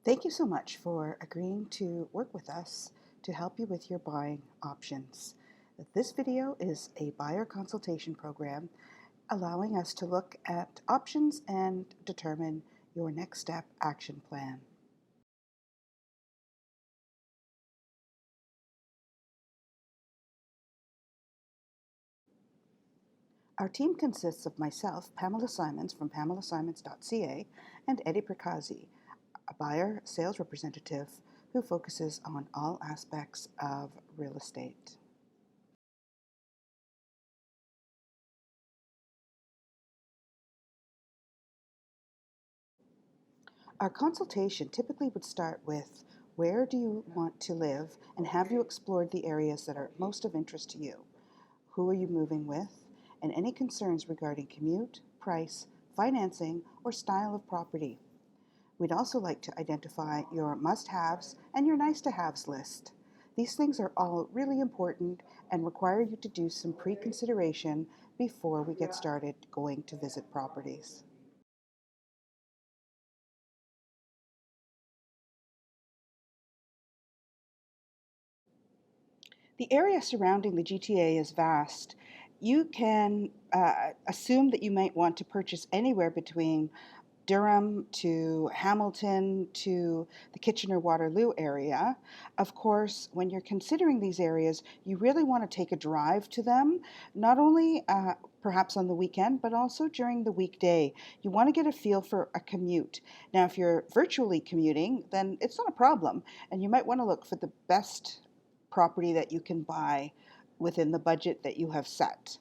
Thank you so much for agreeing to work with us to help you with your buying options. This video is a buyer consultation program allowing us to look at options and determine your next step action plan. Our team consists of myself, Pamela Simons from pamelasimons.ca, and Eddie Prikazi, a buyer sales representative who focuses on all aspects of real estate. Our consultation typically would start with where do you want to live and have you explored the areas that are most of interest to you? Who are you moving with? And any concerns regarding commute, price, financing, or style of property. We'd also like to identify your must-haves and your nice-to-haves list. These things are all really important and require you to do some pre-consideration before we get started going to visit properties. The area surrounding the GTA is vast. You can assume that you might want to purchase anywhere between Durham to Hamilton to the Kitchener Waterloo area. Of course, when you're considering these areas, you really want to take a drive to them, not only perhaps on the weekend, but also during the weekday. You want to get a feel for a commute. Now, if you're virtually commuting, then it's not a problem, and you might want to look for the best property that you can buy within the budget that you have set.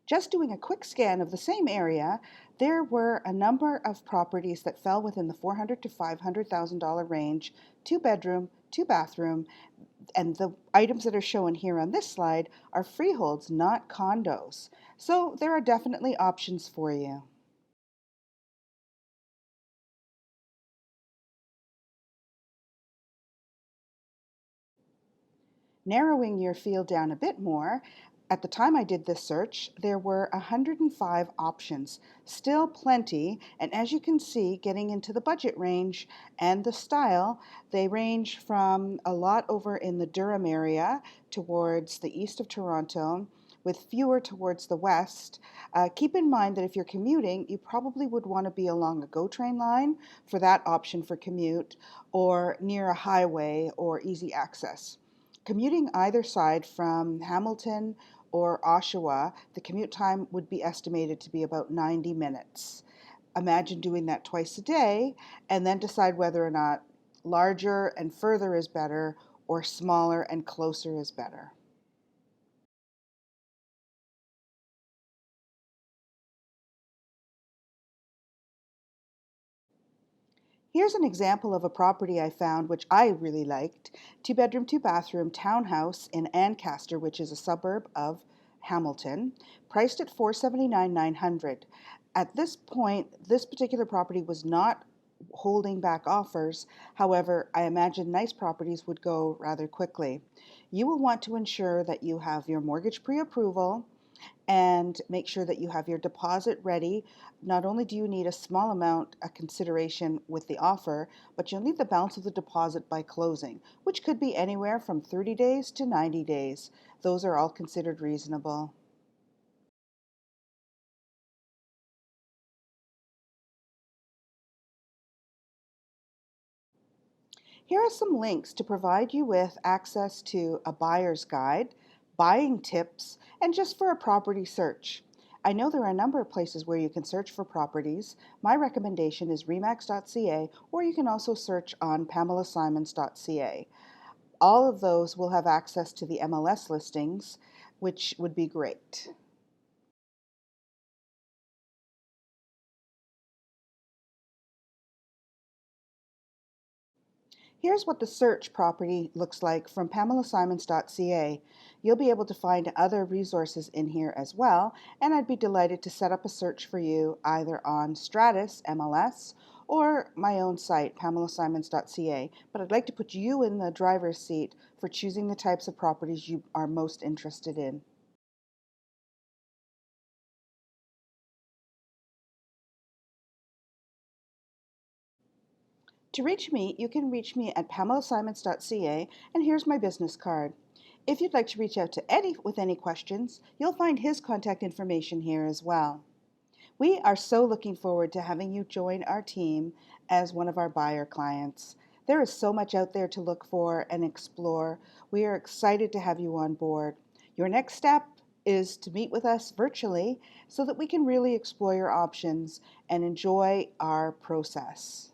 Just doing a quick scan of the same area, there were a number of properties that fell within the $400,000 to $500,000 range, two bedroom, two bathroom, and the items that are shown here on this slide are freeholds, not condos. So there are definitely options for you. Narrowing your field down a bit more, at the time I did this search, there were 105 options. Still plenty, and as you can see, getting into the budget range and the style, they range from a lot over in the Durham area towards the east of Toronto, with fewer towards the west. Keep in mind that if you're commuting, you probably would want to be along a GO train line for that option for commute, or near a highway or easy access. Commuting either side from Hamilton or Oshawa, the commute time would be estimated to be about 90 minutes. Imagine doing that twice a day and then decide whether or not larger and further is better or smaller and closer is better. Here's an example of a property I found which I really liked. Two bedroom, two bathroom townhouse in Ancaster, which is a suburb of Hamilton, priced at $479,900. At this point, this particular property was not holding back offers. However, I imagine nice properties would go rather quickly. You will want to ensure that you have your mortgage pre-approval and make sure that you have your deposit ready. Not only do you need a small amount of consideration with the offer, but you'll need the balance of the deposit by closing, which could be anywhere from 30 days to 90 days. Those are all considered reasonable. Here are some links to provide you with access to a buyer's guide, buying tips, and just for a property search. I know there are a number of places where you can search for properties. My recommendation is remax.ca, or you can also search on pamelasimons.ca. All of those will have access to the MLS listings, which would be great. Here's what the search property looks like from pamelasimons.ca. You'll be able to find other resources in here as well, and I'd be delighted to set up a search for you either on Stratus MLS or my own site, pamelasimons.ca. But I'd like to put you in the driver's seat for choosing the types of properties you are most interested in. To reach me, you can reach me at pamelasimons.ca, and here's my business card. If you'd like to reach out to Eddie with any questions, you'll find his contact information here as well. We are so looking forward to having you join our team as one of our buyer clients. There is so much out there to look for and explore. We are excited to have you on board. Your next step is to meet with us virtually so that we can really explore your options and enjoy our process.